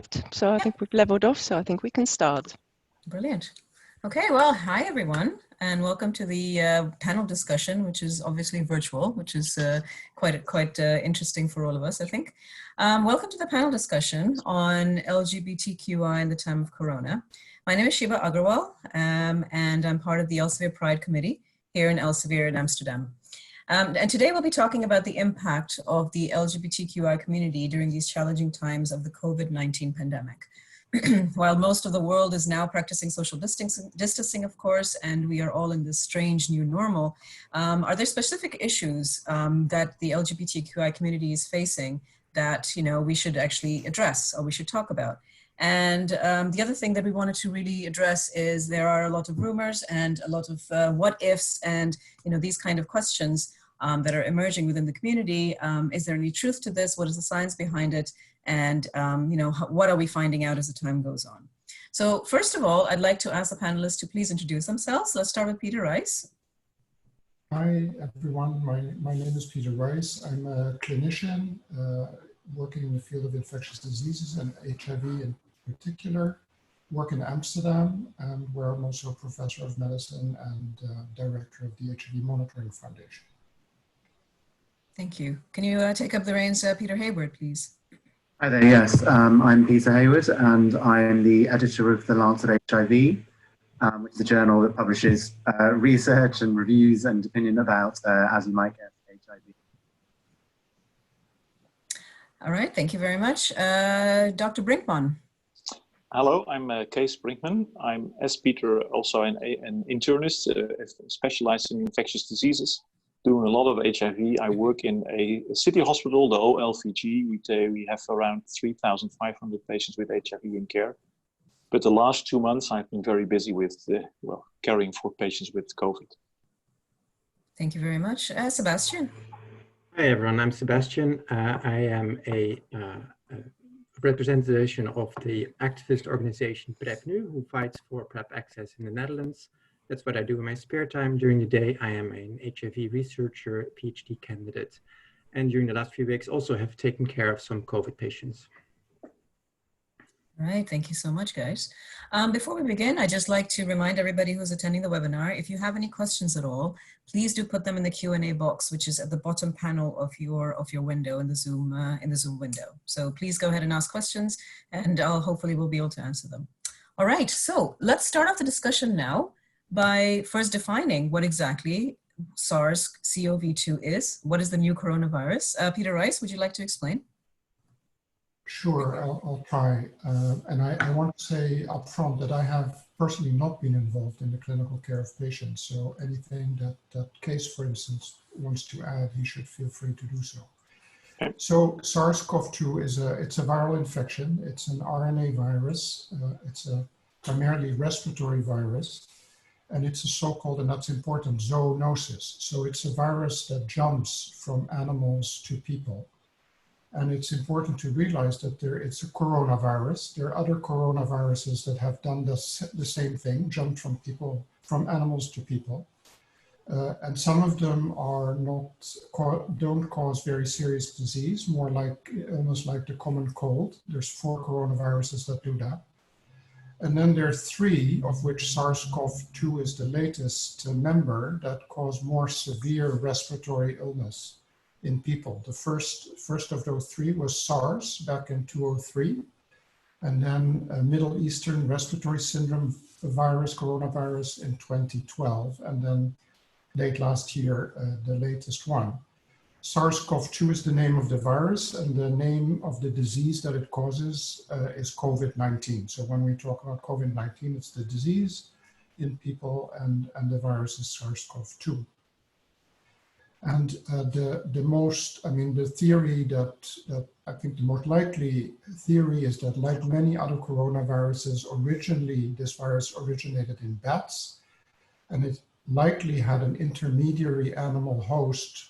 script, so I think we've leveled off, so I think we can start. Brilliant. Okay, well, hi everyone, and welcome to the panel discussion, which is obviously virtual, which is quite interesting for all of us, I think. Welcome to the panel discussion on LGBTQI in the time of Corona. My name is Shiva Agarwal, and I'm part of the Elsevier Pride Committee here in Elsevier in Amsterdam. And today we'll be talking about the impact of the LGBTQI community during these challenging times of the COVID-19 pandemic. While most of the world is now practicing social distancing, of course, and we are all in this strange new normal, are there specific issues that the LGBTQI community is facing that, you know, we should actually address or we should talk about? And the other thing that we wanted to really address is there are a lot of rumors and a lot of what ifs and, you know, these kind of questions that are emerging within the community. Is there any truth to this? What is the science behind it? And, you know, what are we finding out as the time goes on? So first of all, I'd like to ask the panelists to please introduce themselves. Let's start with Peter Reiss. Hi, everyone. My name is Peter Reiss. I'm a clinician working in the field of infectious diseases and HIV in particular. Work in Amsterdam, and where I'm also a professor of medicine and director of the HIV Monitoring Foundation. Thank you. Can you take up the reins, Peter Hayward, please? Hi there, yes. I'm Peter Hayward, and I'm the editor of the Lancet HIV, which is a journal that publishes research and reviews and opinion about, as you might guess, HIV. All right, thank you very much. Dr. Brinkman. Hello, I'm Kees Brinkman. I'm, as Peter, also an internist, specialized in infectious diseases, doing a lot of HIV. I work in a city hospital, the OGVG. We have around 3,500 patients with HIV in care. But the last 2 months, I've been very busy with, caring for patients with COVID. Thank you very much. Sebastiaan. Hi, everyone. I'm Sebastiaan. I am a representation of the activist organization PrEPnu, who fights for PrEP access in the Netherlands. That's what I do in my spare time. During the day, I am an HIV researcher, PhD candidate, and during the last few weeks also have taken care of some COVID patients. All right, thank you so much, guys. Before we begin, I'd just like to remind everybody who's attending the webinar, if you have any questions at all, please do put them in the Q&A box, which is at the bottom panel of your window in the Zoom window. So please go ahead and ask questions, and hopefully we'll be able to answer them. All right, so let's start off the discussion now by first defining what exactly SARS-CoV-2 is. What is the new coronavirus? Peter Reiss, would you like to explain? Sure, I'll try. And I want to say up front that I have personally not been involved in the clinical care of patients. So anything that Kees, for instance, wants to add, he should feel free to do so. So SARS-CoV-2 it's a viral infection. It's an RNA virus. It's a primarily respiratory virus. And it's a so-called, and that's important, zoonosis. So it's a virus that jumps from animals to people. And it's important to realize that it's a coronavirus. There are other coronaviruses that have done the same thing, jumped from animals to people. And some of them are don't cause very serious disease, more like almost like the common cold. There's 4 coronaviruses that do that. And then there are 3, of which SARS-CoV-2 is the latest member, that cause more severe respiratory illness in people. The first of those 3 was SARS back in 2003, and then a Middle Eastern respiratory syndrome virus, coronavirus, in 2012, and then late last year, the latest one. SARS-CoV-2 is the name of the virus, and the name of the disease that it causes is COVID-19. So when we talk about COVID-19, it's the disease in people, and the virus is SARS-CoV-2. And the theory that I think the most likely theory is that, like many other coronaviruses, this virus originated in bats, and it likely had an intermediary animal host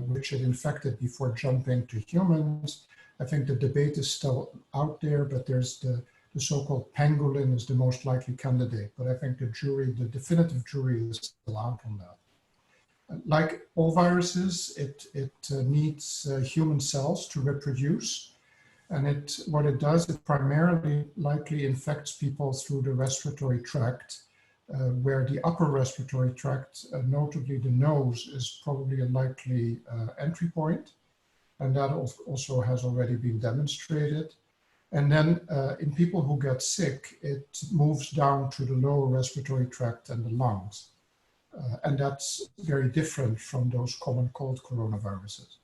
which it infected before jumping to humans. I think the debate is still out there, but there's the so-called pangolin is the most likely candidate. But I think the definitive jury is still out on that. Like all viruses, it needs human cells to reproduce. And what it does, it primarily likely infects people through the respiratory tract, where the upper respiratory tract, notably the nose, is probably a likely entry point. And that also has already been demonstrated. And then in people who get sick, it moves down to the lower respiratory tract and the lungs. And that's very different from those common cold coronaviruses.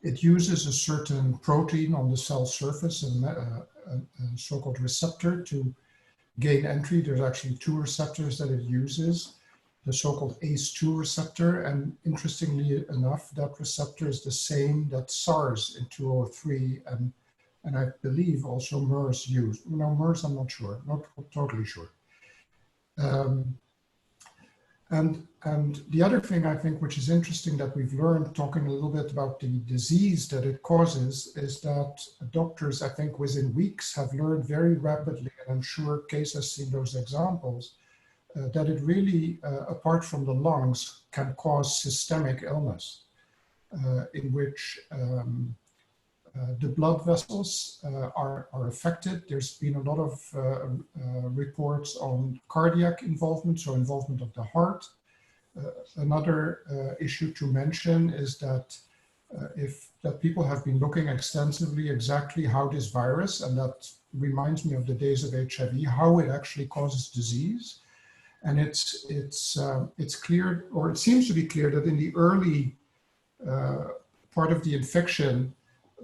It uses a certain protein on the cell surface, a so-called receptor, to gain entry. There's actually two receptors that it uses, the so-called ACE2 receptor. And interestingly enough, that receptor is the same that SARS in 2003 and I believe also MERS used. No, MERS, I'm not sure, not totally sure. And the other thing I think which is interesting that we've learned talking a little bit about the disease that it causes is that doctors, I think within weeks, have learned very rapidly, and I'm sure Kees has seen those examples, that it really, apart from the lungs, can cause systemic illness in which the blood vessels are affected. There's been a lot of reports on cardiac involvement, so involvement of the heart. Another issue to mention is that people have been looking extensively exactly how this virus, and that reminds me of the days of HIV, how it actually causes disease. And it's clear, or it seems to be clear, that in the early part of the infection,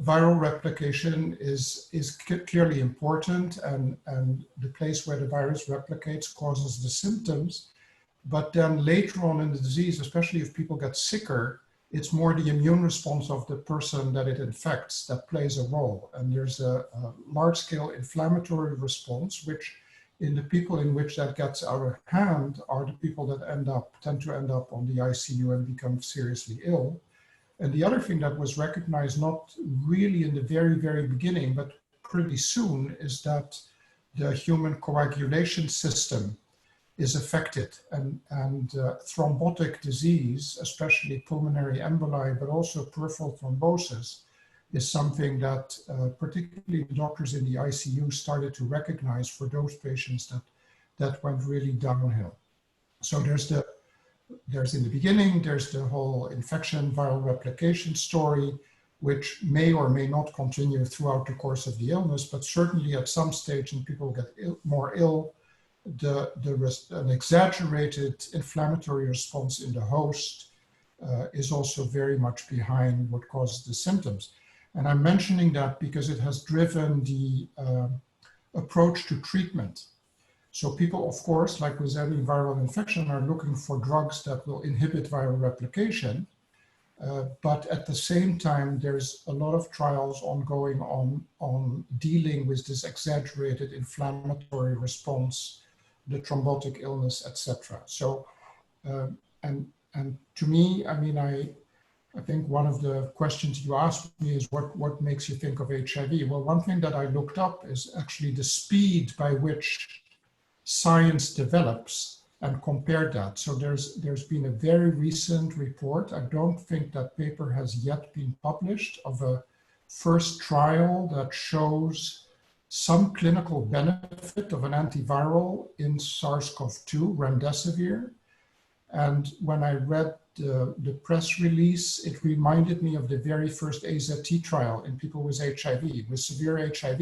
viral replication is clearly important, and the place where the virus replicates causes the symptoms. But then later on in the disease, especially if people get sicker, it's more the immune response of the person that it infects that plays a role. And there's a large-scale inflammatory response, which in the people in which that gets out of hand are the people that tend to end up on the ICU and become seriously ill. And the other thing that was recognized not really in the very, very beginning, but pretty soon, is that the human coagulation system is affected, and thrombotic disease, especially pulmonary emboli, but also peripheral thrombosis, is something that particularly the doctors in the ICU started to recognize for those patients that went really downhill. So there's in the beginning, there's the whole infection viral replication story, which may or may not continue throughout the course of the illness, but certainly at some stage when people get more ill, an exaggerated inflammatory response in the host is also very much behind what causes the symptoms. And I'm mentioning that because it has driven the approach to treatment. So people, of course, like with any viral infection, are looking for drugs that will inhibit viral replication. But at the same time, there's a lot of trials ongoing on dealing with this exaggerated inflammatory response, the thrombotic illness, etc. So, and to me, I mean, I think one of the questions you asked me is what makes you think of HIV? Well, one thing that I looked up is actually the speed by which science develops and compared that. So there's been a very recent report. I don't think that paper has yet been published, of a first trial that shows some clinical benefit of an antiviral in SARS-CoV-2, remdesivir. And when I read the press release, it reminded me of the very first AZT trial in people with HIV, with severe HIV,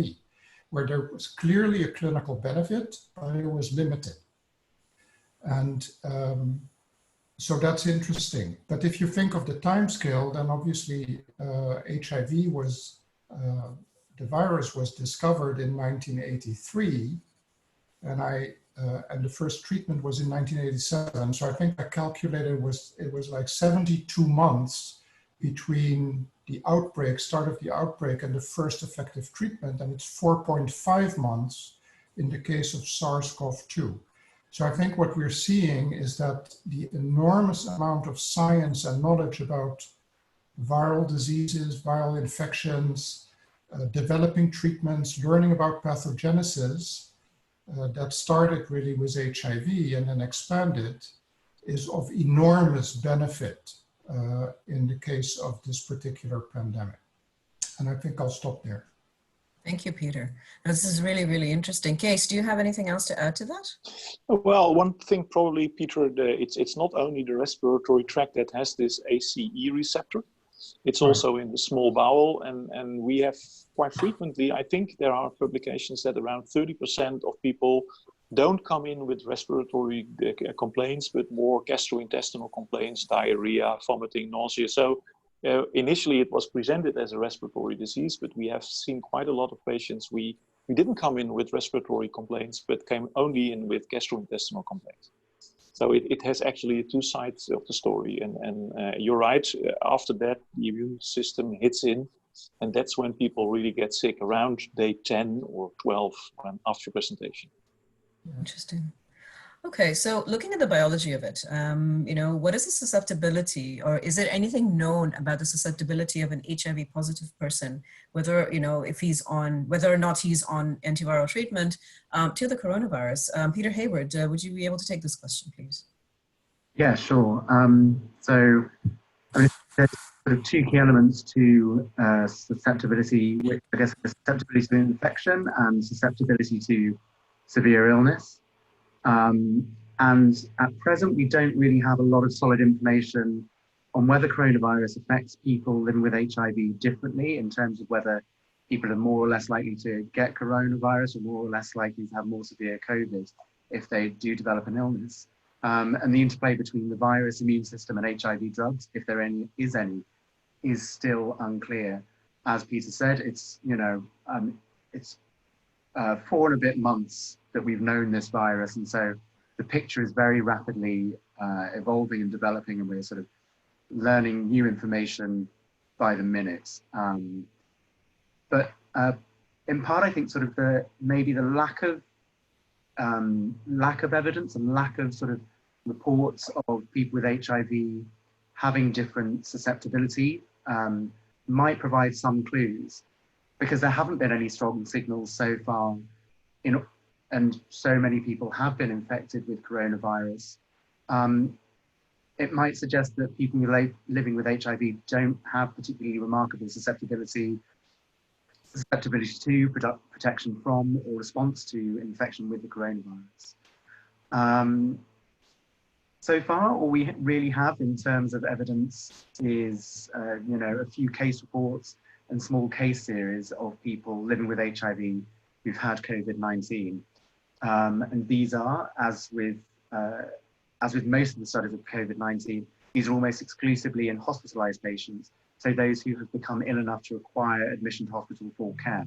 where there was clearly a clinical benefit, but it was limited. And so that's interesting. But if you think of the timescale, then obviously HIV was, the virus was discovered in 1983, and the first treatment was in 1987. So I think I calculated it was like 72 months between the outbreak, start of the outbreak, and the first effective treatment, and it's 4.5 months in the case of SARS-CoV-2. So I think what we're seeing is that the enormous amount of science and knowledge about viral diseases, viral infections, developing treatments, learning about pathogenesis that started really with HIV and then expanded, is of enormous benefit in the case of this particular pandemic. And I think I'll stop there. Thank you, Peter. This is really, really interesting. Kees, do you have anything else to add to that? Well, one thing probably, Peter, it's not only the respiratory tract that has this ACE receptor. It's also in the small bowel, and we have quite frequently, I think there are publications that around 30% of people don't come in with respiratory complaints, but more gastrointestinal complaints, diarrhea, vomiting, nausea. So initially it was presented as a respiratory disease, but we have seen quite a lot of patients. We didn't come in with respiratory complaints, but came only in with gastrointestinal complaints. So it has actually two sides of the story. And you're right, after that, the immune system hits in, and that's when people really get sick, around day 10 or 12 after presentation. Interesting. Okay, so looking at the biology of it, you know, what is the susceptibility, or is there anything known about the susceptibility of an HIV positive person, whether, you know, if he's on, whether or not he's on antiviral treatment to the coronavirus? Peter Hayward, would you be able to take this question, please? Yeah, sure. So I mean, there's sort of two key elements to susceptibility, which I guess is susceptibility to infection and susceptibility to severe illness. And at present, we don't really have a lot of solid information on whether coronavirus affects people living with HIV differently, in terms of whether people are more or less likely to get coronavirus or more or less likely to have more severe COVID if they do develop an illness. And the interplay between the virus, immune system, and HIV drugs, if there is still unclear. As Peter said, it's, you know, it's 4 and a bit months that we've known this virus, and so the picture is very rapidly evolving and developing, and we're sort of learning new information by the minute. But in part, I think sort of maybe the lack of evidence and lack of sort of reports of people with HIV having different susceptibility might provide some clues, because there haven't been any strong signals so far and so many people have been infected with coronavirus. It might suggest that people living with HIV don't have particularly remarkable susceptibility to, protection from, or response to infection with the coronavirus. So far, all we really have in terms of evidence is, you know, a few case reports and small case series of people living with HIV who've had COVID-19. And these are, as with most of the studies of COVID-19, these are almost exclusively in hospitalized patients, so those who have become ill enough to require admission to hospital for care.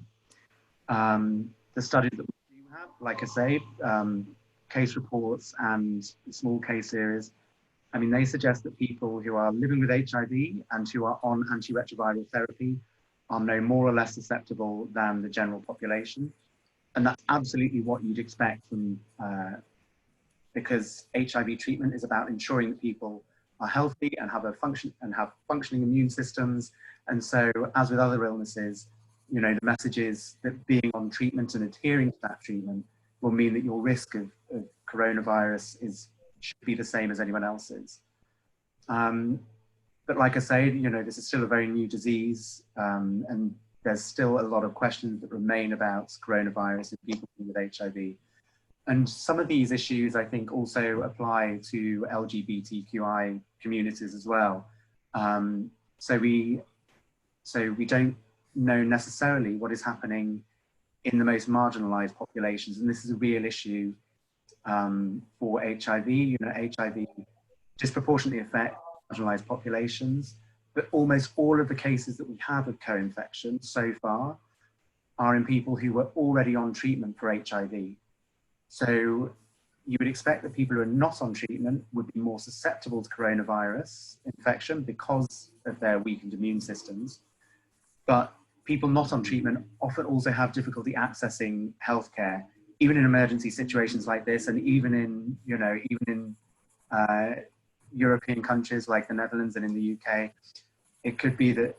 The studies that we do have, like I say, case reports and small case series, I mean, they suggest that people who are living with HIV and who are on antiretroviral therapy are no more or less susceptible than the general population. And that's absolutely what you'd expect from, because HIV treatment is about ensuring that people are healthy and have functioning immune systems. And so, as with other illnesses, you know, the message is that being on treatment and adhering to that treatment will mean that your risk of coronavirus should be the same as anyone else's. But like I say, you know, this is still a very new disease, and there's still a lot of questions that remain about coronavirus in people with HIV. And some of these issues, I think, also apply to LGBTQI communities as well. So we don't know necessarily what is happening in the most marginalized populations. And this is a real issue for HIV. You know, HIV disproportionately affects marginalized populations, but almost all of the cases that we have of co-infection so far are in people who were already on treatment for HIV. So you would expect that people who are not on treatment would be more susceptible to coronavirus infection because of their weakened immune systems. But people not on treatment often also have difficulty accessing healthcare, even in emergency situations like this, and even in, you know, European countries like the Netherlands and in the UK. It could be that,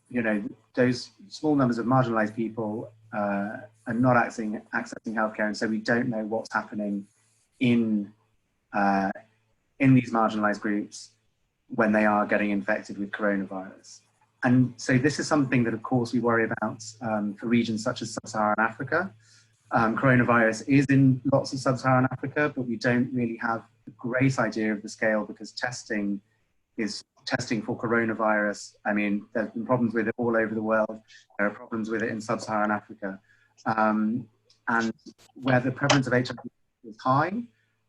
you know, those small numbers of marginalized people are not accessing healthcare, and so we don't know what's happening in these marginalized groups when they are getting infected with coronavirus. And so this is something that, of course, we worry about for regions such as sub-Saharan Africa. Coronavirus is in lots of sub-Saharan Africa, but we don't really have a great idea of the scale because testing for coronavirus. I mean, there's been problems with it all over the world. There are problems with it in sub-Saharan Africa. And where the prevalence of HIV is high,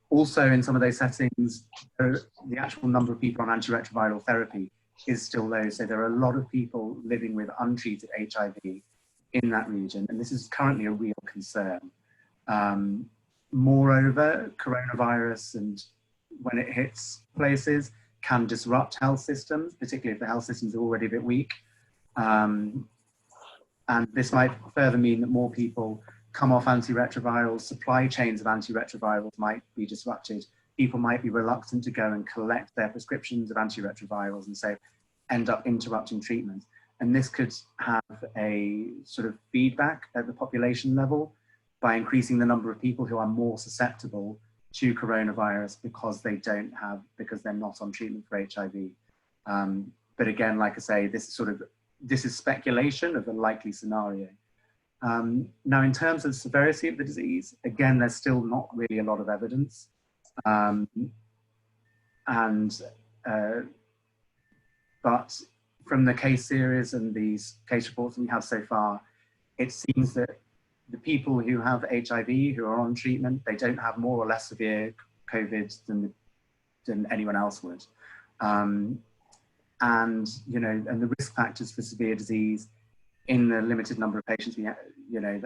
also in some of those settings, the actual number of people on antiretroviral therapy is still low. So there are a lot of people living with untreated HIV in that region, and this is currently a real concern. Moreover, coronavirus, and when it hits places, can disrupt health systems, particularly if the health systems are already a bit weak. And this might further mean that more people come off antiretrovirals, supply chains of antiretrovirals might be disrupted. People might be reluctant to go and collect their prescriptions of antiretrovirals and so end up interrupting treatment. And this could have a sort of feedback at the population level by increasing the number of people who are more susceptible to coronavirus because they're not on treatment for HIV. But again, like I say, this is speculation of a likely scenario. Now, in terms of severity of the disease, again, there's still not really a lot of evidence. But from the case series and these case reports we have so far, it seems that the people who have HIV, who are on treatment, they don't have more or less severe COVID than anyone else would. And the risk factors for severe disease in the limited number of patients that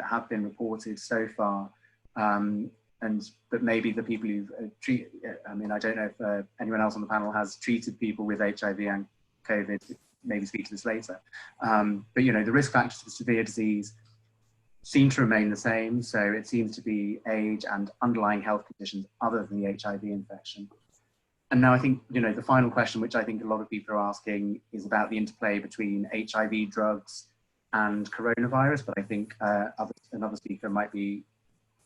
have been reported so far, but maybe the people who've treated, I mean, I don't know if anyone else on the panel has treated people with HIV and COVID, maybe speak to this later. But the risk factors for severe disease seem to remain the same. So it seems to be age and underlying health conditions other than the HIV infection. And now I think, the final question, which I think a lot of people are asking, is about the interplay between HIV drugs and coronavirus, but I think another speaker might be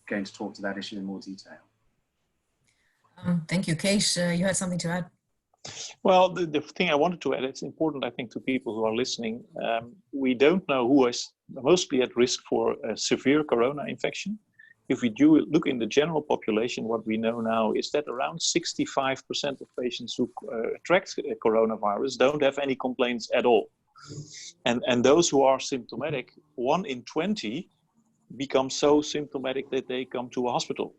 going to talk to that issue in more detail. Thank you. Kees, you had something to add? Well, the thing I wanted to add, it's important, I think, to people who are listening. We don't know who is mostly at risk for a severe corona infection. If we do look in the general population, what we know now is that around 65% of patients who attract coronavirus don't have any complaints at all. And those who are symptomatic, 1 in 20 become so symptomatic that they come to a hospital.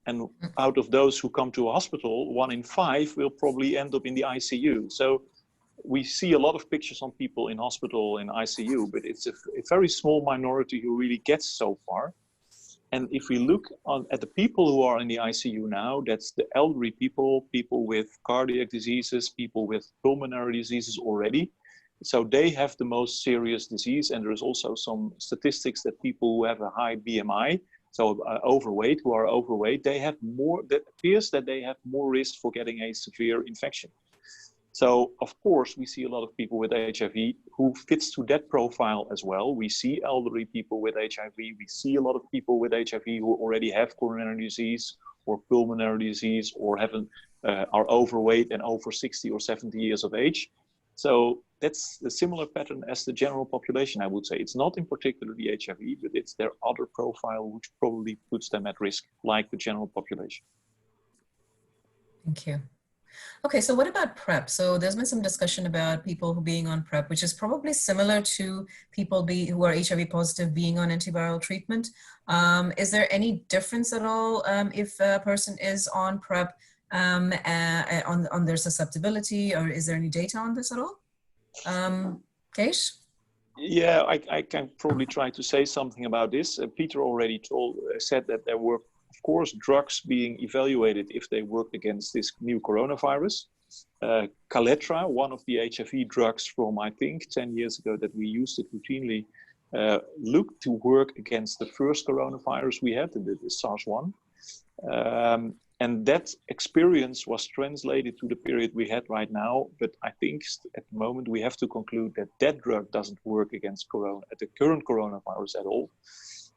And out of those who come to a hospital, 1 in 5 will probably end up in the ICU. So we see a lot of pictures on people in hospital and ICU, but it's a very small minority who really gets so far. And if we look at the people who are in the ICU now, that's the elderly people, people with cardiac diseases, people with pulmonary diseases already. So they have the most serious disease. And there's also some statistics that people who have a high BMI, so overweight, who are overweight, they have more, that appears that they have more risk for getting a severe infection. So of course, we see a lot of people with HIV who fits to that profile as well. We see elderly people with HIV. We see a lot of people with HIV who already have coronary disease or pulmonary disease or are overweight and over 60 or 70 years of age. So that's a similar pattern as the general population, I would say. It's not in particular the HIV, but it's their other profile which probably puts them at risk, like the general population. Thank you. Okay, so what about PrEP? So there's been some discussion about people who being on PrEP, which is probably similar to people who are HIV positive being on antiviral treatment. Is there any difference at all if a person is on PrEP on their susceptibility, or is there any data on this at all? Kees? Yeah, I can probably try to say something about this. Peter already said that there were, of course, drugs being evaluated if they worked against this new coronavirus. Kaletra, one of the HIV drugs from, I think, 10 years ago that we used it routinely, looked to work against the first coronavirus we had, the SARS-1. And that experience was translated to the period we had right now. But I think at the moment we have to conclude that that drug doesn't work against the current coronavirus at all.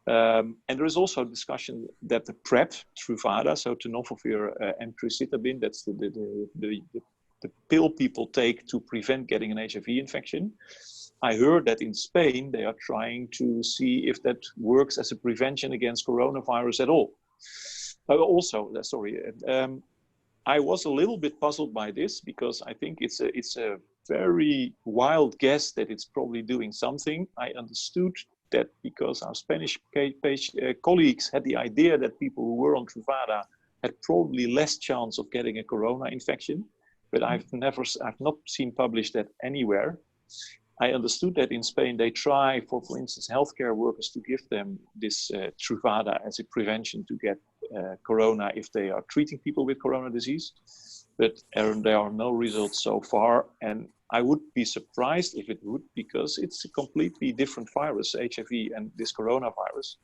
And there is also discussion that the PrEP, Truvada, so tenofovir emtricitabine, that's the pill people take to prevent getting an HIV infection. I heard that in Spain, they are trying to see if that works as a prevention against coronavirus at all. I was a little bit puzzled by this because I think it's a very wild guess that it's probably doing something. I understood that because our Spanish colleagues had the idea that people who were on Truvada had probably less chance of getting a corona infection, but I've not seen published that anywhere. I understood that in Spain they try for instance, healthcare workers to give them this Truvada as a prevention to get corona if they are treating people with corona disease, but there are no results so far, and I would be surprised if it would, because it's a completely different virus, HIV and this coronavirus.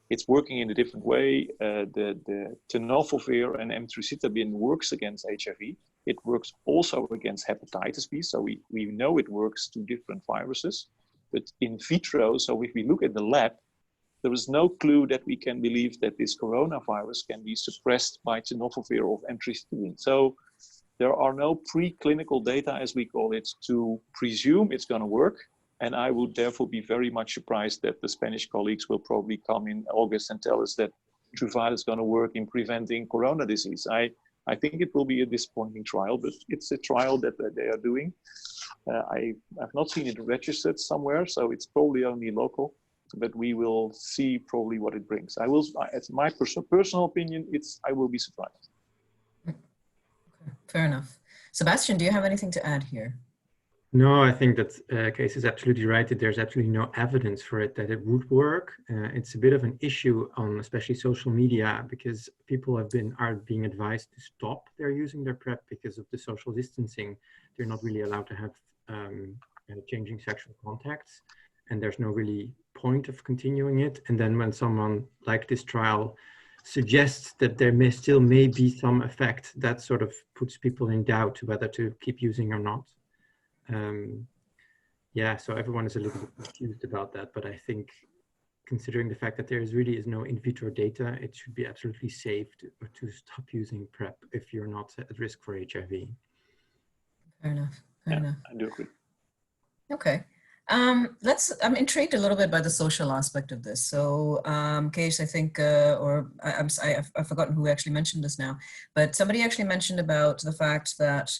It's working in a different way. The tenofovir and emtricitabine works against HIV. It works also against hepatitis B, so we know it works to different viruses. But in vitro, so if we look at the lab, there is no clue that we can believe that this coronavirus can be suppressed by tenofovir or emtricitabine. So there are no preclinical data, as we call it, to presume it's going to work. And I would therefore be very much surprised that the Spanish colleagues will probably come in August and tell us that Truvada is going to work in preventing corona disease. I think it will be a disappointing trial, but it's a trial that they are doing. I've not seen it registered somewhere, so it's probably only local, but we will see probably what it brings. As my personal opinion, I will be surprised. Okay, fair enough. Sebastiaan, do you have anything to add here? No, I think that Kees is absolutely right, that there's absolutely no evidence for it that it would work. It's a bit of an issue on especially social media, because people are being advised to stop using their PrEP because of the social distancing. They're not really allowed to have changing sexual contacts, and there's no really point of continuing it. And then when someone like this trial suggests that there may still be some effect, that sort of puts people in doubt whether to keep using or not. Yeah, so everyone is a little bit confused about that, but I think considering the fact that there really is no in vitro data, it should be absolutely safe to stop using PrEP if you're not at risk for HIV. Fair enough. Fair enough. I do agree. Okay. I'm intrigued a little bit by the social aspect of this. So, Kees, I think, I've forgotten who actually mentioned this now, but somebody actually mentioned about the fact that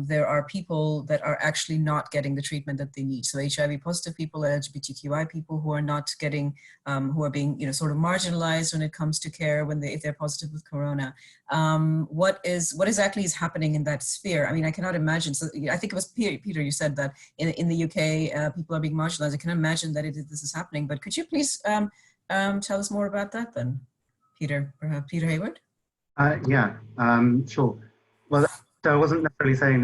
there are people that are actually not getting the treatment that they need. So HIV positive people, LGBTQI people who are not getting, who are being, sort of marginalized when it comes to care if they're positive with corona. What exactly is happening in that sphere? I mean, I cannot imagine. So I think it was Peter, you said that in the UK, people are being marginalized. I can imagine that this is happening, but could you please tell us more about that then, Peter, perhaps Peter Hayward? Yeah, sure. Well, so I wasn't necessarily saying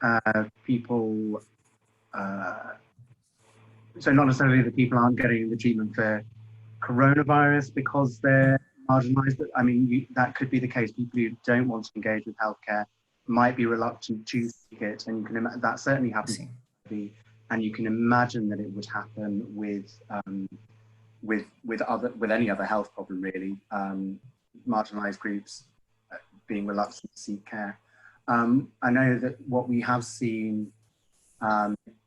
that people, so not necessarily that people aren't getting the treatment for coronavirus because they're marginalized, but I mean, that could be the case. People who don't want to engage with healthcare might be reluctant to seek it, and you can imagine that certainly happens. And you can imagine that it would happen with any other health problem, really. Marginalized groups being reluctant to seek care. I know that what we have seen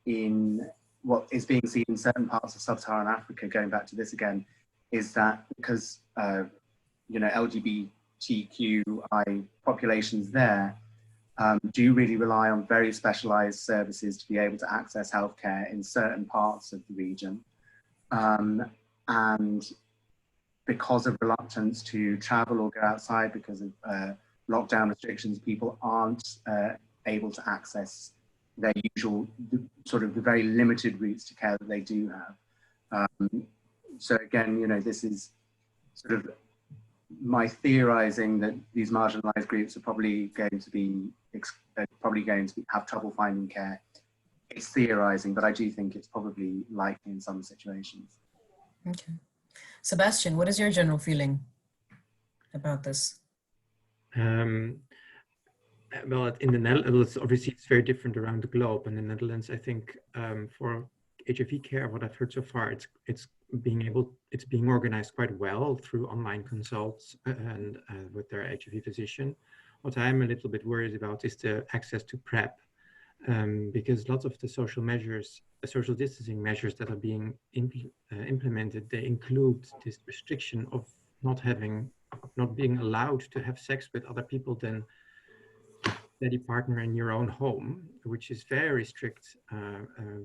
in what is being seen in certain parts of sub-Saharan Africa, going back to this again, is that because LGBTQI populations there do really rely on very specialized services to be able to access healthcare in certain parts of the region. And because of reluctance to travel or go outside because of lockdown restrictions, people aren't able to access their usual, sort of the very limited routes to care that they do have. So again, this is sort of my theorizing that these marginalized groups are probably going to have trouble finding care. It's theorizing, but I do think it's probably likely in some situations. Okay. Sebastiaan, what is your general feeling about this? Well, in the Netherlands, obviously it's very different around the globe. In the Netherlands, I think for HIV care, what I've heard so far, it's being organized quite well through online consults and with their HIV physician. What I'm a little bit worried about is the access to PrEP. because lots of the social measures, the social distancing measures that are being implemented, they include this restriction of not being allowed to have sex with other people than steady partner in your own home, which is very strict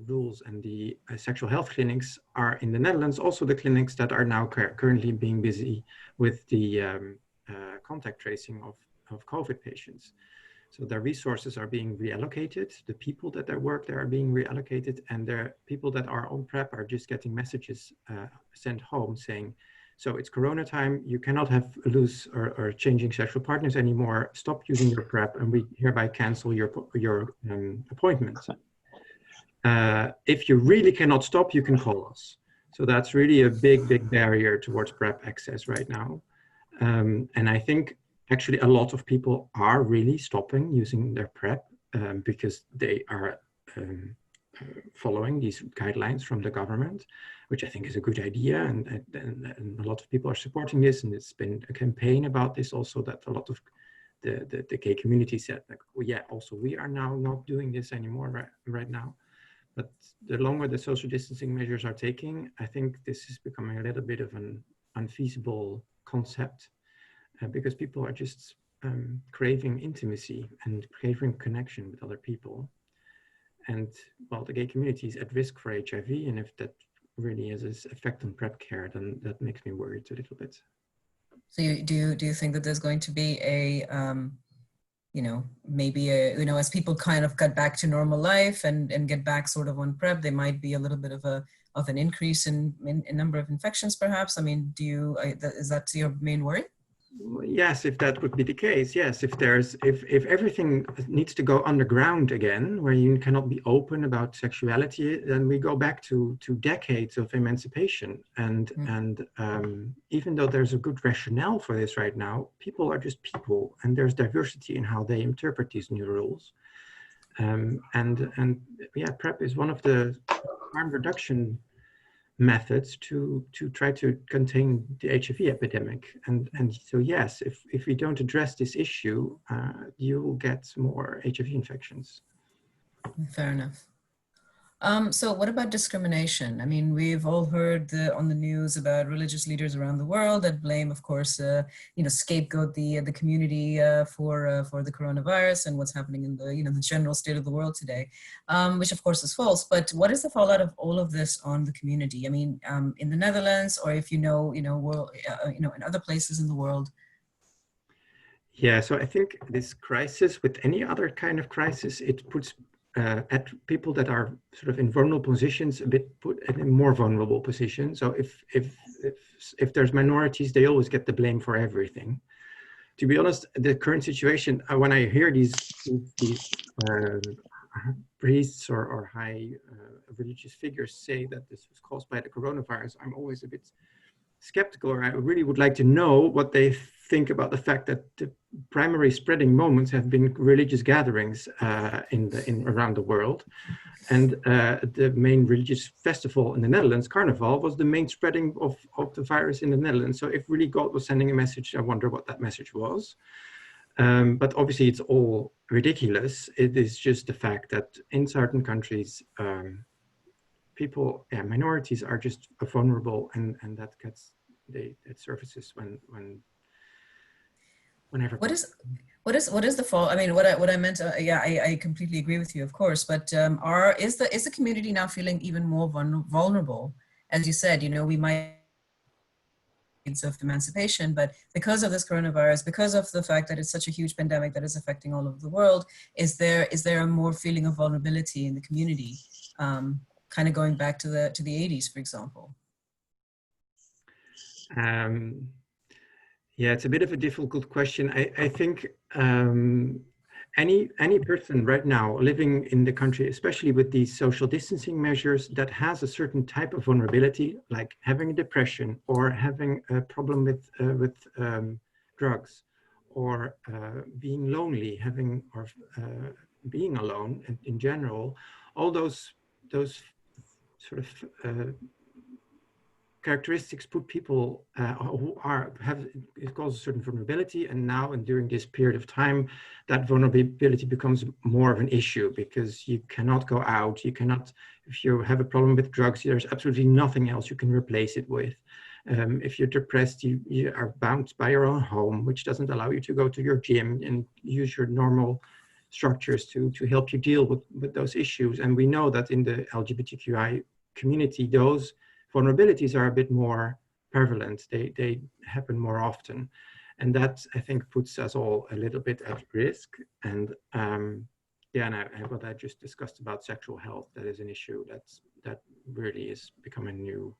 rules. And the sexual health clinics are in the Netherlands also the clinics that are now currently being busy with the contact tracing of COVID patients. So their resources are being reallocated. The people that work there are being reallocated, and the people that are on PrEP are just getting messages sent home saying, so it's Corona time, you cannot have loose or changing sexual partners anymore, stop using your PrEP, and we hereby cancel your appointment. If you really cannot stop, you can call us. So that's really a big barrier towards PrEP access right now. And I think actually a lot of people are really stopping using their PrEP because they are following these guidelines from the government, which I think is a good idea. And a lot of people are supporting this. And it's been a campaign about this also, that a lot of the gay community said, like, well, yeah, also we are now not doing this anymore right now. But the longer the social distancing measures are taking, I think this is becoming a little bit of an unfeasible concept. Because people are just craving intimacy and craving connection with other people. And well, the gay community is at risk for HIV, and if that really has an effect on PrEP care, then that makes me worried a little bit. So do you think that there's going to be a, maybe as people kind of get back to normal life and get back sort of on PrEP, there might be a little bit of an increase in number of infections, perhaps? I mean, is that your main worry? Yes, if that would be the case, yes. If everything needs to go underground again, where you cannot be open about sexuality, then we go back to decades of emancipation. And even though there's a good rationale for this right now, people are just people, and there's diversity in how they interpret these new rules. And yeah, PrEP is one of the harm reduction methods to try to contain the HIV epidemic. And so yes, if we don't address this issue, you will get more HIV infections. Fair enough. So what about discrimination? I mean, we've all heard on the news about religious leaders around the world that blame, of course, scapegoat the community for the coronavirus and what's happening in the general state of the world today, which of course is false. But what is the fallout of all of this on the community? I mean, in the Netherlands, or if in other places in the world. Yeah, so I think this crisis, with any other kind of crisis, it puts at people that are sort of in vulnerable positions put in a more vulnerable position. So if there's minorities, they always get the blame for everything. To be honest, the current situation, when I hear these priests or high religious figures say that this was caused by the coronavirus, I'm always a bit skeptical, or I really would like to know what they think about the fact that the primary spreading moments have been religious gatherings around the world, and the main religious festival in the Netherlands, Carnival, was the main spreading of the virus in the Netherlands. So if really God was sending a message, I wonder what that message was. But obviously it's all ridiculous. It is just the fact that in certain countries, minorities are just vulnerable, and that it surfaces whenever. What is the fault? I mean, what I meant. I completely agree with you, of course. But is the community now feeling even more vulnerable? As you said, we might of emancipation, but because of this coronavirus, because of the fact that it's such a huge pandemic that is affecting all over the world, is there a more feeling of vulnerability in the community? Kind of going back to the 80s, for example. Yeah, it's a bit of a difficult question. I think any person right now living in the country, especially with these social distancing measures, that has a certain type of vulnerability, like having depression or having a problem with drugs, or being lonely, being alone in general, all those sort of characteristics put people who it causes a certain vulnerability, and now and during this period of time, that vulnerability becomes more of an issue because you cannot go out, you cannot, if you have a problem with drugs, there's absolutely nothing else you can replace it with. If you're depressed, you are bound by your own home, which doesn't allow you to go to your gym and use your normal structures to help you deal with those issues. And we know that in the LGBTQI community, those vulnerabilities are a bit more prevalent. They happen more often. And that, I think, puts us all a little bit at risk. And yeah, and what I just discussed about sexual health, that is an issue that really is becoming new.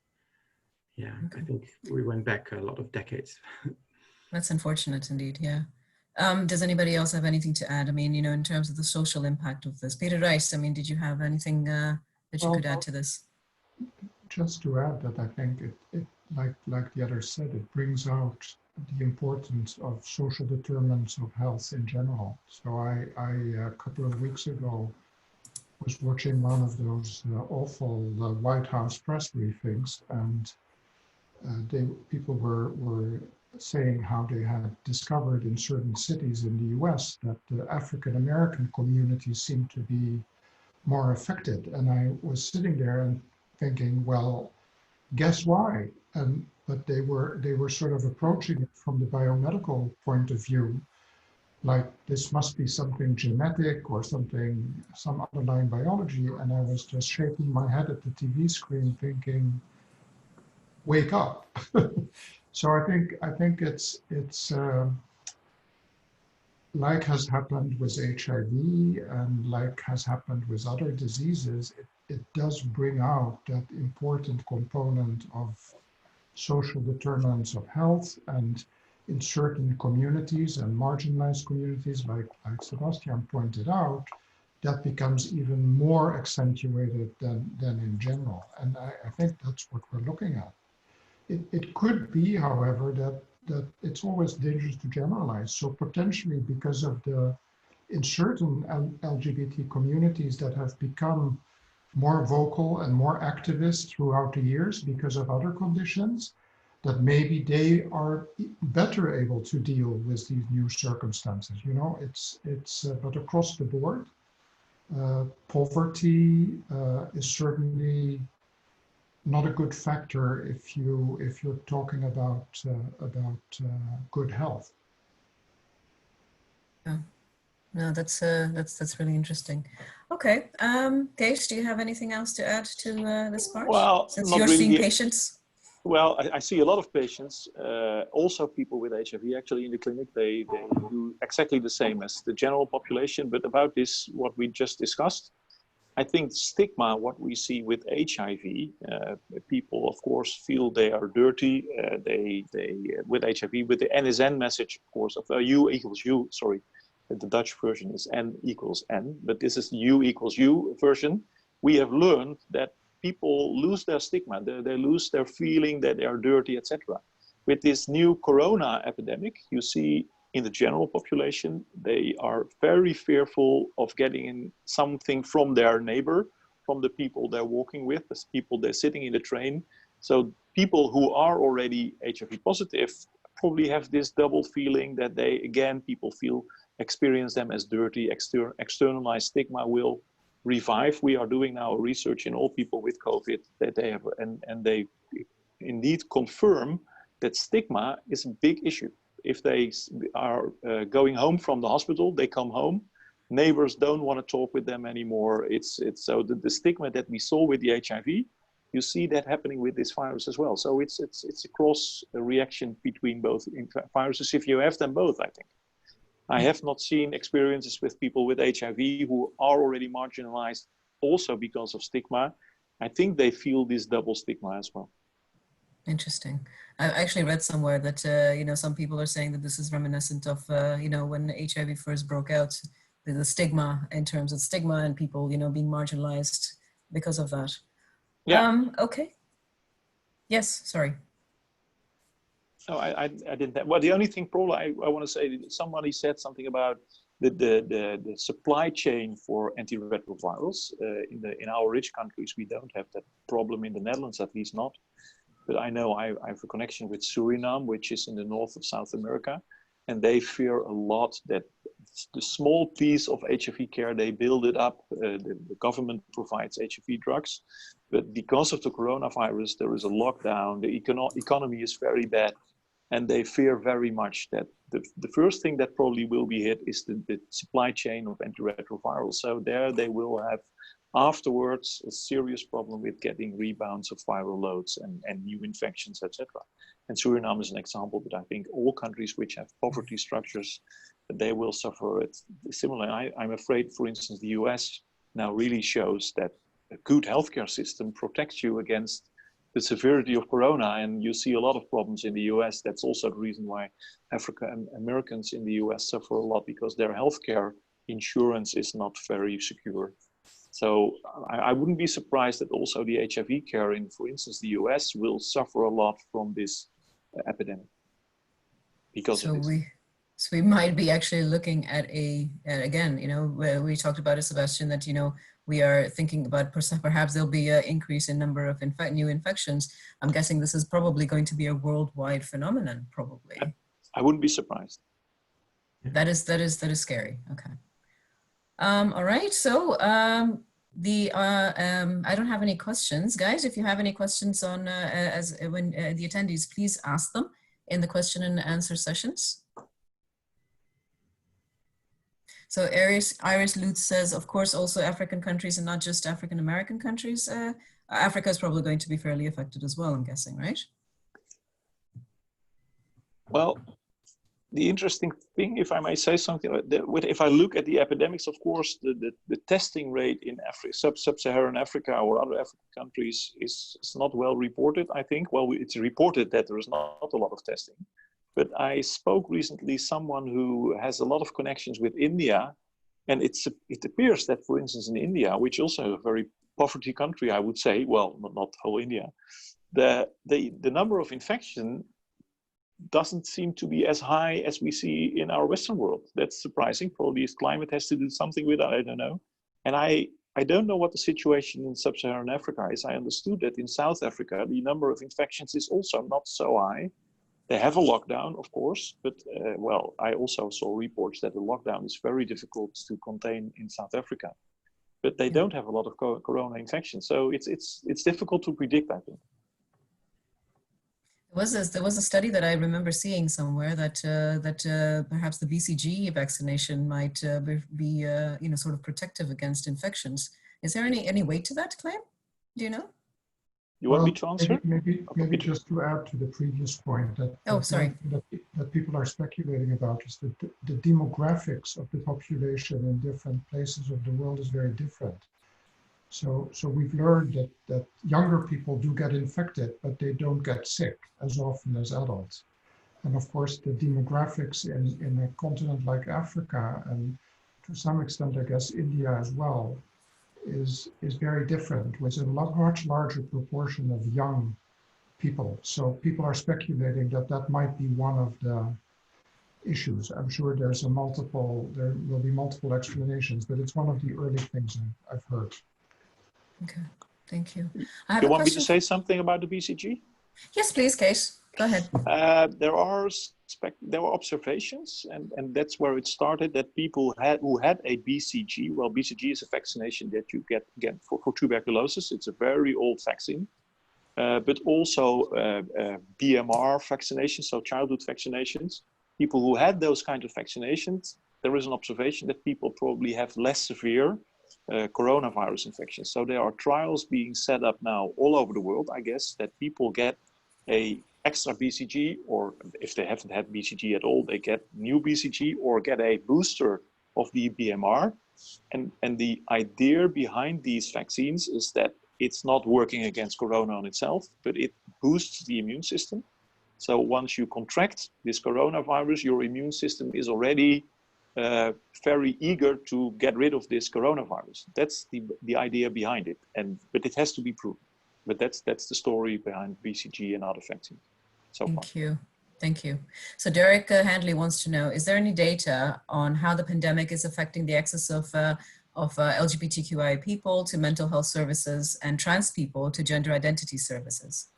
Yeah, okay. I think we went back a lot of decades. That's unfortunate indeed, yeah. Does anybody else have anything to add? I mean, you know, in terms of the social impact of this. Peter Reiss, I mean, did you have anything that you could add to this? Just to add that I think it like the others said, it brings out the importance of social determinants of health in general. So I a couple of weeks ago was watching one of those awful White House press briefings, and people were saying how they had discovered in certain cities in the US that the African American communities seem to be more affected. And I was sitting there and thinking, well, guess why? But they were sort of approaching it from the biomedical point of view, like this must be something genetic or some underlying biology. And I was just shaking my head at the TV screen thinking, wake up. So I think it's like has happened with HIV and like has happened with other diseases, it does bring out that important component of social determinants of health, and in certain communities and marginalized communities, like Sebastiaan pointed out, that becomes even more accentuated than in general. And I think that's what we're looking at. It could be, however, that it's always dangerous to generalize. So potentially because of in certain LGBT communities that have become more vocal and more activist throughout the years because of other conditions, that maybe they are better able to deal with these new circumstances. You know, but across the board, poverty is certainly not a good factor if you're talking about good health. Yeah. No, that's really interesting. Okay, Kees, do you have anything else to add to this part? Well, since you're seeing patients. Well, I see a lot of patients, also people with HIV actually in the clinic. They do exactly the same as the general population, but about this, what we just discussed, I think stigma, what we see with HIV, people of course feel they are dirty. They with HIV, with the NSN message, of course, of U equals U. Sorry, the Dutch version is N equals N, but this is U equals U version. We have learned that people lose their stigma. They lose their feeling that they are dirty, etc. With this new corona epidemic, you see in the general population, they are very fearful of getting in something from their neighbor, from the people they're walking with, the people they're sitting in the train. So people who are already HIV positive probably have this double feeling that people experience them as dirty. Externalized stigma will revive. We are doing now research in all people with COVID that they have, and they indeed confirm that stigma is a big issue. If they are going home from the hospital, they come home, neighbors don't want to talk with them anymore. It's so the stigma that we saw with the HIV, you see that happening with this virus as well. So it's a cross reaction between both viruses if you have them both, I think. I have not seen experiences with people with HIV who are already marginalized also because of stigma. I think they feel this double stigma as well. Interesting. I actually read somewhere that, you know, some people are saying that this is reminiscent of, you know, when HIV first broke out, the stigma in terms of stigma and people, you know, being marginalized because of that. Yeah. Okay. Yes, sorry. No, I didn't. Well, the only thing probably I want to say, somebody said something about the supply chain for antiretrovirals. In our rich countries, we don't have that problem. In the Netherlands, at least not. but I know I have a connection with Suriname, which is in the north of South America, and they fear a lot that the small piece of HIV care, they build it up, the government provides HIV drugs, but because of the coronavirus, there is a lockdown, the economy is very bad, and they fear very much that the first thing that probably will be hit is the supply chain of antiretrovirals. So there they will have afterwards a serious problem with getting rebounds of viral loads and new infections, etc. And Suriname is an example, but I think all countries which have poverty structures, they will suffer it similarly. I'm afraid, for instance, the US now really shows that a good healthcare system protects you against the severity of corona, and you see a lot of problems in the US. That's also the reason why African Americans in the US suffer a lot, because their healthcare insurance is not very secure. So I wouldn't be surprised that also the HIV care in, for instance, the US will suffer a lot from this epidemic because of this. So we might be actually looking at again, you know, where we talked about it, Sebastiaan, that, you know, we are thinking about perhaps there'll be an increase in number of new infections. I'm guessing this is probably going to be a worldwide phenomenon, probably. I wouldn't be surprised. That is scary. Okay. All right. So I don't have any questions, guys. If you have any questions on the attendees, please ask them in the question and answer sessions. So Iris Lutz says, of course, also African countries and not just African American countries. Africa is probably going to be fairly affected as well, I'm guessing, right? Well, the interesting thing, if I may say something, if I look at the epidemics, of course, the testing rate in Africa, sub-Saharan Africa or other African countries is not well reported, I think. Well, it's reported that there is not a lot of testing. But I spoke recently someone who has a lot of connections with India, and it appears that, for instance, in India, which also a very poverty country, I would say, well, not whole India, the number of infection doesn't seem to be as high as we see in our Western world. That's surprising. Probably climate has to do something with it, I don't know. And I don't know what the situation in sub-Saharan Africa is. I understood that in South Africa, the number of infections is also not so high. They have a lockdown, of course, but well, I also saw reports that the lockdown is very difficult to contain in South Africa. But they don't have a lot of corona infections, so it's difficult to predict, I think. There was a study that I remember seeing somewhere that perhaps the BCG vaccination might be you know, sort of protective against infections. Is there any weight to that claim? Do you know? You want me to answer? Maybe just to add to the previous point that, that people are speculating about is that the demographics of the population in different places of the world is very different. So we've learned that younger people do get infected, but they don't get sick as often as adults. And of course, the demographics in a continent like Africa, and to some extent, I guess, India as well, is very different, with a much larger proportion of young people. So people are speculating that might be one of the issues. I'm sure there will be multiple explanations, but it's one of the early things I've heard. Okay, thank you. You want me to say something about the BCG? Yes, please, Kees. Go ahead. There are observations, and that's where it started, that people who had a BCG, well, BCG is a vaccination that you get for tuberculosis. It's a very old vaccine, but also BMR vaccinations, so childhood vaccinations. People who had those kind of vaccinations, there is an observation that people probably have less severe coronavirus infections. So there are trials being set up now all over the world, I guess, that people get a extra BCG, or if they haven't had BCG at all, they get new BCG or get a booster of the BMR. And the idea behind these vaccines is that it's not working against corona on itself, but it boosts the immune system. So once you contract this coronavirus, your immune system is already very eager to get rid of this coronavirus. That's the idea behind it, but it has to be proven. But that's the story behind BCG and other vaccines. Thank you. So Derek Handley wants to know, is there any data on how the pandemic is affecting the access of LGBTQI people to mental health services and trans people to gender identity services?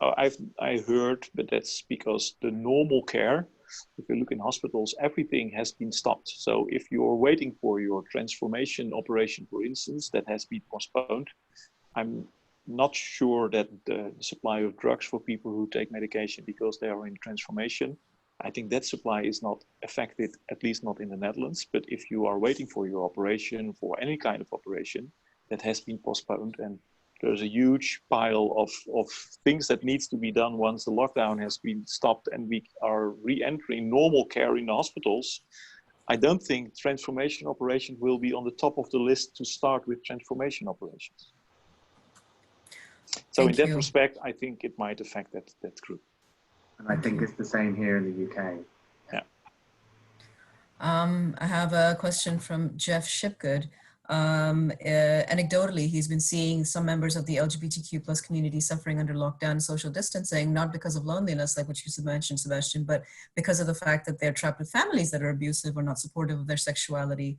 I heard, but that's because the normal care, if you look in hospitals, everything has been stopped. So if you're waiting for your transformation operation, for instance, that has been postponed, I'm not sure that the supply of drugs for people who take medication because they are in transformation, I think that supply is not affected, at least not in the Netherlands. But if you are waiting for your operation, for any kind of operation, that has been postponed, and there's a huge pile of things that needs to be done once the lockdown has been stopped and we are re-entering normal care in the hospitals. I don't think transformation operations will be on the top of the list to start with transformation operations. So in that respect, I think it might affect that group. And I think it's the same here in the UK. Yeah. I have a question from Jeff Shipgood. Anecdotally, he's been seeing some members of the LGBTQ+ community suffering under lockdown social distancing, not because of loneliness, like what you mentioned, Sebastian, but because of the fact that they're trapped with families that are abusive or not supportive of their sexuality.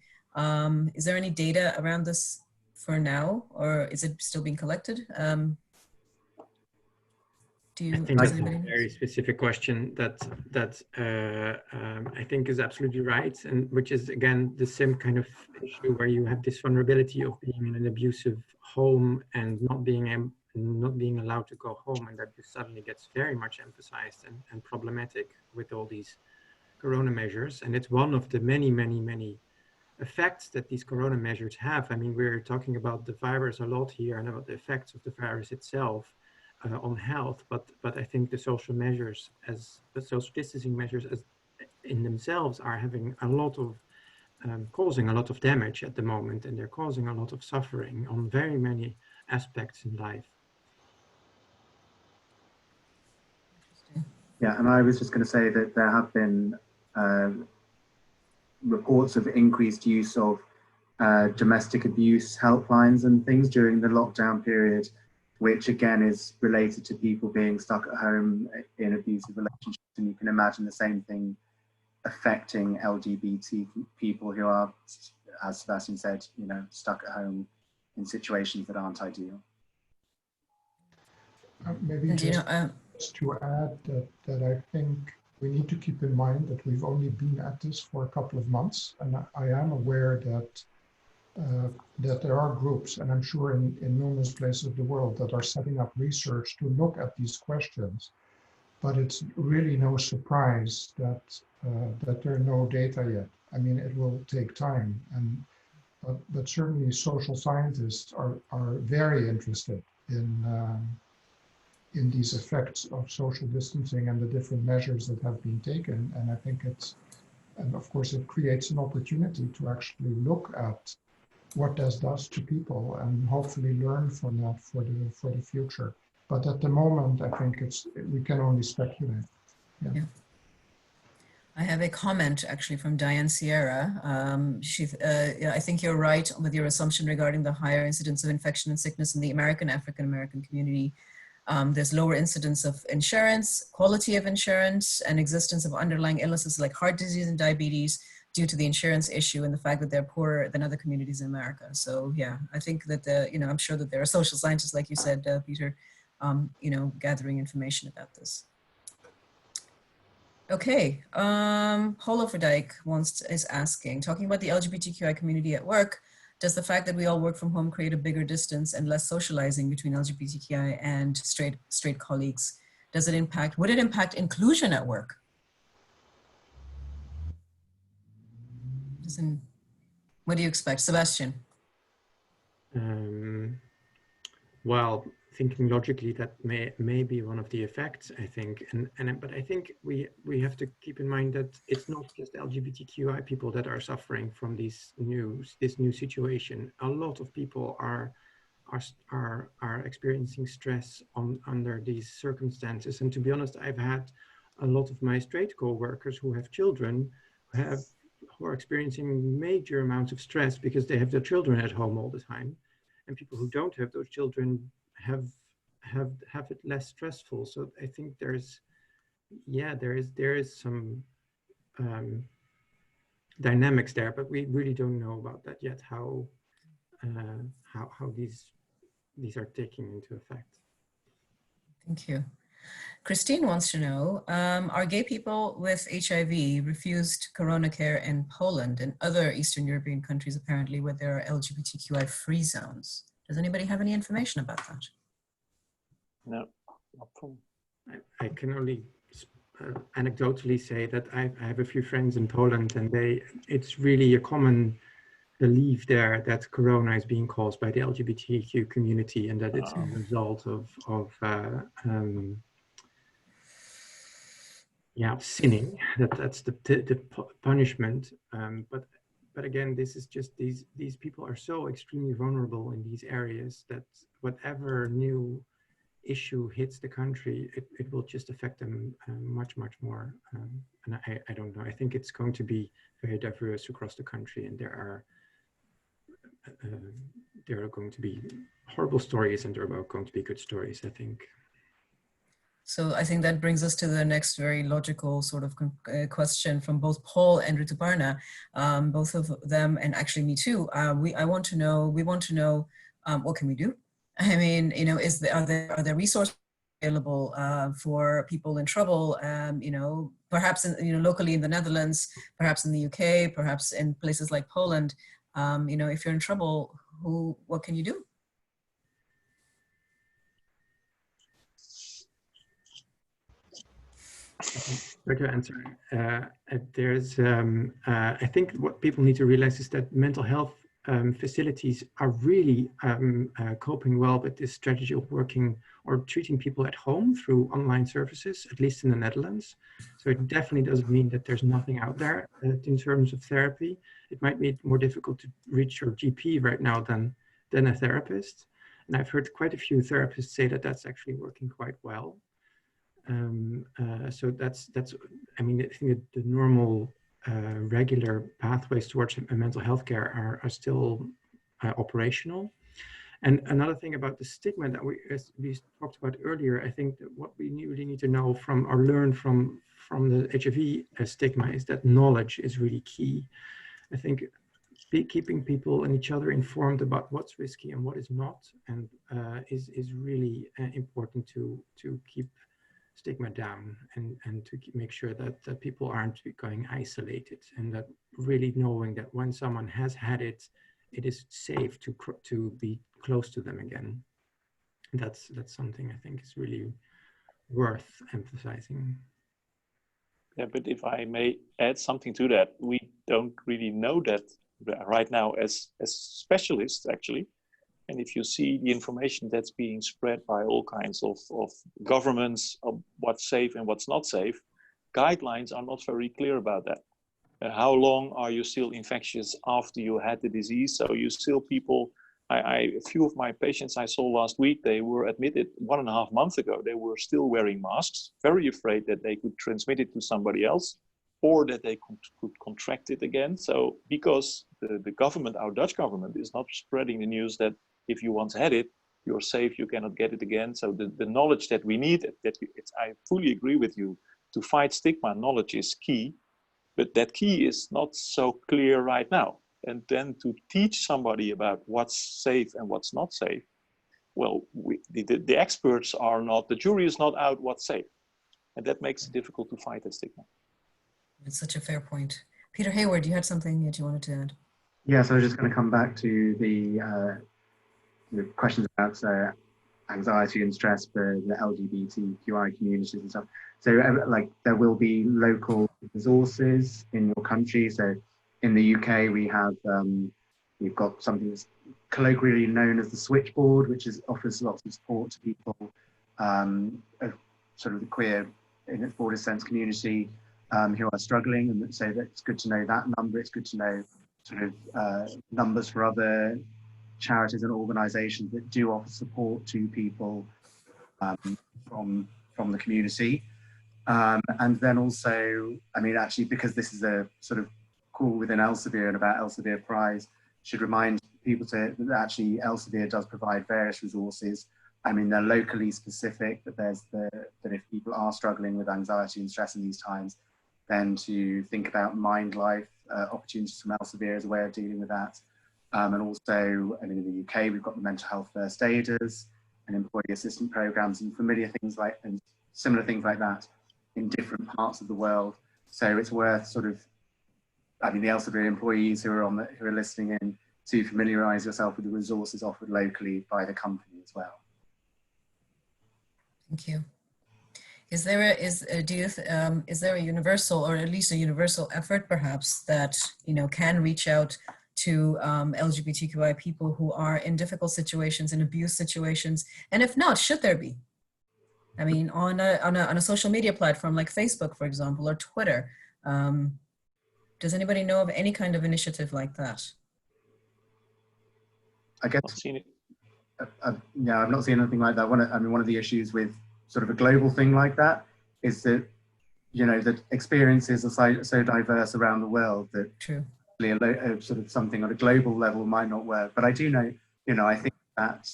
Is there any data around this for now, or is it still being collected? I think it's a very specific question that I think is absolutely right, and which is again the same kind of issue where you have this vulnerability of being in an abusive home and not being allowed to go home, and that this suddenly gets very much emphasized and problematic with all these corona measures. And it's one of the many effects that these corona measures have. I mean, we're talking about the virus a lot here and about the effects of the virus itself on health, but I think the social measures, as the social distancing measures as in themselves, are having a lot of causing a lot of damage at the moment, and they're causing a lot of suffering on very many aspects in life. Yeah, and I was just going to say that there have been reports of increased use of domestic abuse helplines and things during the lockdown period, which again is related to people being stuck at home in abusive relationships. And you can imagine the same thing affecting LGBT people who are, as Sebastian said, you know, stuck at home in situations that aren't ideal. Maybe just to add that I think we need to keep in mind that we've only been at this for a couple of months, and I am aware that that there are groups, and I'm sure in numerous places of the world, that are setting up research to look at these questions. But it's really no surprise that that there are no data yet. I mean, it will take time, but certainly social scientists are very interested in these effects of social distancing and the different measures that have been taken. And I think and of course it creates an opportunity to actually look at what this does to people and hopefully learn from that for the future. But at the moment, I think we can only speculate. Yeah. I have a comment actually from Diane Sierra. I think you're right with your assumption regarding the higher incidence of infection and sickness in the African-American community. There's lower incidence of insurance, quality of insurance, and existence of underlying illnesses like heart disease and diabetes due to the insurance issue and the fact that they're poorer than other communities in America. So yeah, I think that, I'm sure that there are social scientists, like you said, Peter, gathering information about this. Okay, Holoferdijk is asking, talking about the LGBTQI community at work, does the fact that we all work from home create a bigger distance and less socializing between LGBTQI and straight colleagues? Would it impact inclusion at work? What do you expect, Sebastian? Well, thinking logically, that may be one of the effects, I think, but I think we have to keep in mind that it's not just LGBTQI people that are suffering from this new situation. A lot of people are experiencing stress under these circumstances. And to be honest, I've had a lot of my straight co-workers who have children who are experiencing major amounts of stress because they have their children at home all the time. And people who don't have those children have it less stressful. So I think there is some dynamics there, but we really don't know about that yet, how these are taking into effect. Thank you. Christine wants to know, are gay people with HIV refused corona care in Poland and other Eastern European countries, apparently, where there are LGBTQI free zones? Does anybody have any information about that? No, not from. I can only anecdotally say that I have a few friends in Poland, and it's really a common belief there that corona is being caused by the LGBTQ community and that it's a result of sinning. That's the punishment. But again, this is just these people are so extremely vulnerable in these areas that whatever new issue hits the country, it will just affect them much more. And I don't know. I think it's going to be very diverse across the country, and there are going to be horrible stories and there are going to be good stories, I think. So I think that brings us to the next very logical sort of question from both Paul and Rituparna, both of them, and actually me too. We want to know what can we do? I mean, you know, are there resources available for people in trouble? You know, perhaps locally in the Netherlands, perhaps in the UK, perhaps in places like Poland. You know, if you're in trouble, what can you do? Try to answer. I think what people need to realize is that mental health facilities are really coping well with this strategy of working or treating people at home through online services, at least in the Netherlands. So it definitely doesn't mean that there's nothing out there in terms of therapy. It might be more difficult to reach your GP right now than a therapist. And I've heard quite a few therapists say that that's actually working quite well. So that's I mean, I think the normal regular pathways towards mental health care are still operational. And another thing about the stigma that as we talked about earlier, I think that what we really need to know from or learn from the HIV stigma is that knowledge is really key. I think keeping people and each other informed about what's risky and what is not, and is really important to keep stigma down and to make sure that people aren't becoming isolated, and that really knowing that when someone has had it, it is safe to be close to them again. That's something I think is really worth emphasizing. Yeah, but if I may add something to that, we don't really know that right now as specialists, actually. And if you see the information that's being spread by all kinds of governments of what's safe and what's not safe, guidelines are not very clear about that. How long are you still infectious after you had the disease? So you still people, a few of my patients I saw last week, they were admitted 1.5 months ago. They were still wearing masks, very afraid that they could transmit it to somebody else or that they could contract it again. So because the government, our Dutch government, is not spreading the news that if you once had it, you're safe, you cannot get it again. So the knowledge that we need, I fully agree with you, to fight stigma, knowledge is key, but that key is not so clear right now. And then to teach somebody about what's safe and what's not safe, well, the experts are not, the jury is not out what's safe. And that makes it difficult to fight that stigma. It's such a fair point. Peter Hayward, you had something that you wanted to add? Yeah, so I was just going to come back to the questions about anxiety and stress for the LGBTQI communities and stuff. So like there will be local resources in your country. So in the UK, we've got something that's colloquially known as the switchboard, which offers lots of support to people, sort of the queer in its broader sense community who are struggling. And so it's good to know that number. It's good to know sort of numbers for other charities and organizations that do offer support to people from the community. And then also, I mean, actually, because this is a sort of call within Elsevier and about Elsevier Prize, should remind people that actually Elsevier does provide various resources. I mean, they're locally specific, but that if people are struggling with anxiety and stress in these times, then to think about Mind Life opportunities from Elsevier as a way of dealing with that. And also, I mean, in the UK, we've got the mental health first aiders. and employee assistance programs and similar things like that in different parts of the world. So it's worth sort of, the Elsevier employees who are listening in, to familiarise yourself with the resources offered locally by the company as well. Thank you. Is there a universal, or at least a universal effort perhaps, that can reach out to LGBTQI people who are in difficult situations, in abuse situations? And if not, should there be? I mean, on a social media platform like Facebook, for example, or Twitter, does anybody know of any kind of initiative like that? I guess, I've seen it. yeah, I've not seen anything like that. One of the issues with sort of a global thing like that is that, that experiences are so diverse around the world that True. Sort of something on a global level might not work. But I do know, I think that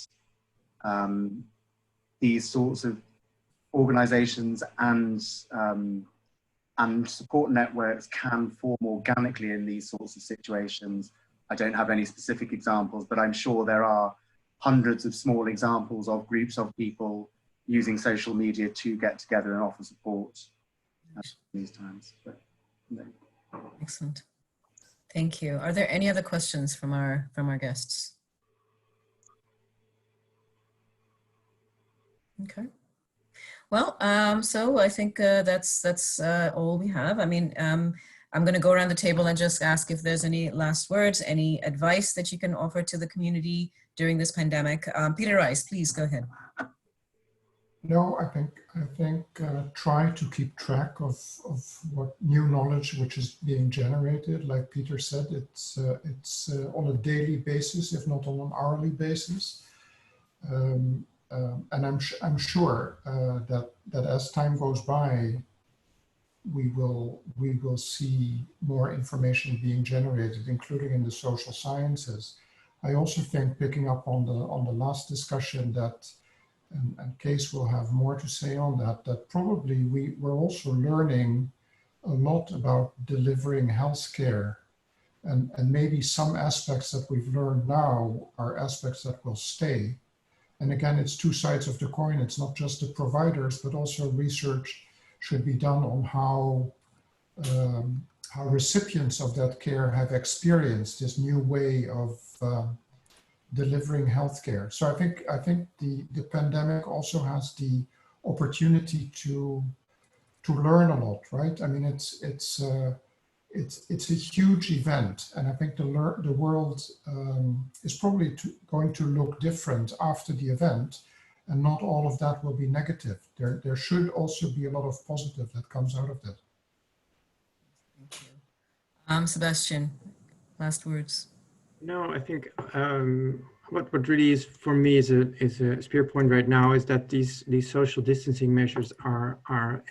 these sorts of organizations and support networks can form organically in these sorts of situations. I don't have any specific examples, but I'm sure there are hundreds of small examples of groups of people using social media to get together and offer support these times. But, Excellent. Thank you. Are there any other questions from our guests? Okay. Well, so I think that's all we have. I mean, I'm going to go around the table and just ask if there's any last words, any advice that you can offer to the community during this pandemic. Peter Reiss, please go ahead. No, I think try to keep track of what new knowledge which is being generated. Like Peter said, it's on a daily basis, if not on an hourly basis. And I'm sure that as time goes by, we will see more information being generated, including in the social sciences. I also think, picking up on the last discussion, that and Kees will have more to say on that probably we're also learning a lot about delivering healthcare, and maybe some aspects that we've learned now are aspects that will stay. And again, it's two sides of the coin. It's not just the providers, but also research should be done on how recipients of that care have experienced this new way of delivering healthcare. So I think the pandemic also has the opportunity to learn a lot, right? I mean, it's a huge event, and I think the world is probably going to look different after the event, and not all of that will be negative. There should also be a lot of positive that comes out of that. Thank you. Sebastiaan, last words. No, I think what really is for me is a spear point right now is that these social distancing measures are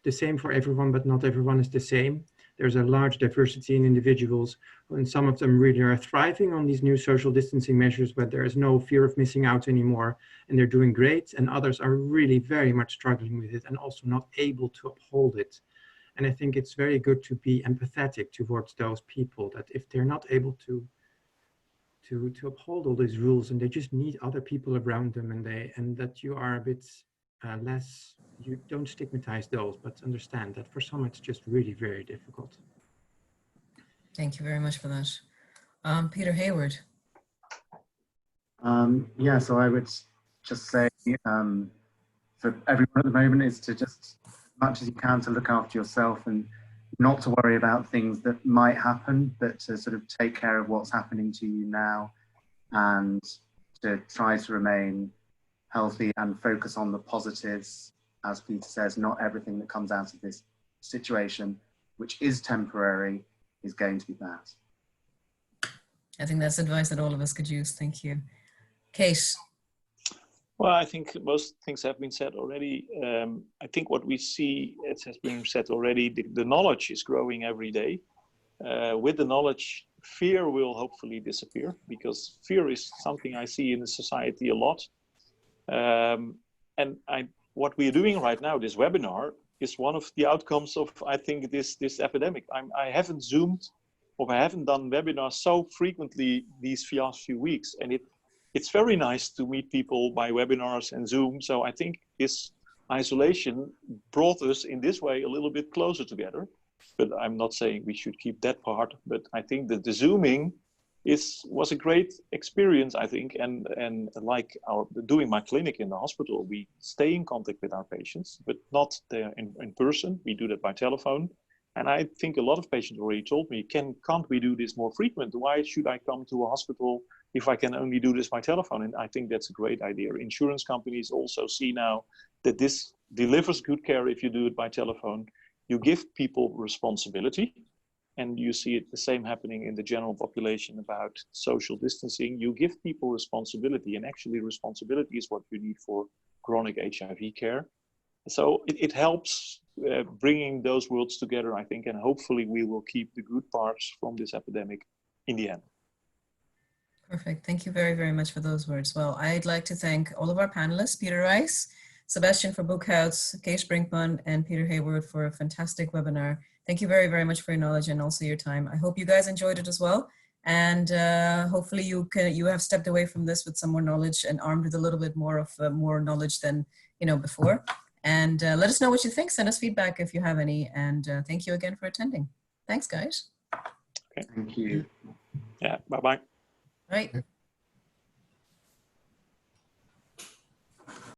the same for everyone, but not everyone is the same. There's a large diversity in individuals, and some of them really are thriving on these new social distancing measures, but there is no fear of missing out anymore, and they're doing great, and others are really very much struggling with it and also not able to uphold it. And I think it's very good to be empathetic towards those people, that if they're not able to uphold all these rules, and they just need other people around them, and that you are a bit less, you don't stigmatize those, but understand that for some it's just really very difficult. Thank you very much for that. Peter Hayward. Yeah, so I would just say for everyone at the moment is to just, as much as you can, to look after yourself and not to worry about things that might happen, but to sort of take care of what's happening to you now, and to try to remain healthy and focus on the positives. As Peter says, not everything that comes out of this situation, which is temporary, is going to be bad. I think that's advice that all of us could use. Thank you. Kees. Well, I think most things have been said already. I think what we see, it has been said already, the knowledge is growing every day. With the knowledge, fear will hopefully disappear, because fear is something I see in the society a lot. What we're doing right now, this webinar, is one of the outcomes of, I think, this epidemic. I haven't Zoomed, or I haven't done webinars so frequently these last few weeks, and it's very nice to meet people by webinars and Zoom. So I think this isolation brought us in this way a little bit closer together. But I'm not saying we should keep that part, but I think that the Zooming was a great experience, I think. And like doing my clinic in the hospital, we stay in contact with our patients, but not there in person. We do that by telephone. And I think a lot of patients already told me, can't we do this more frequent? Why should I come to a hospital if I can only do this by telephone? And I think that's a great idea. Insurance companies also see now that this delivers good care if you do it by telephone. You give people responsibility, and you see it the same happening in the general population about social distancing. You give people responsibility, and actually responsibility is what you need for chronic HIV care. So it helps bringing those worlds together, I think, and hopefully we will keep the good parts from this epidemic in the end. Perfect. Thank you very, very much for those words. Well, I'd like to thank all of our panelists, Peter Reiss, Sebastiaan Verboeket, Kees Brinkman, and Peter Hayward for a fantastic webinar. Thank you very, very much for your knowledge and also your time. I hope you guys enjoyed it as well. And hopefully you have stepped away from this with some more knowledge and armed with a little bit more of more knowledge than before. And let us know what you think. Send us feedback if you have any. And thank you again for attending. Thanks, guys. Okay. Thank you. Yeah, bye-bye. Right.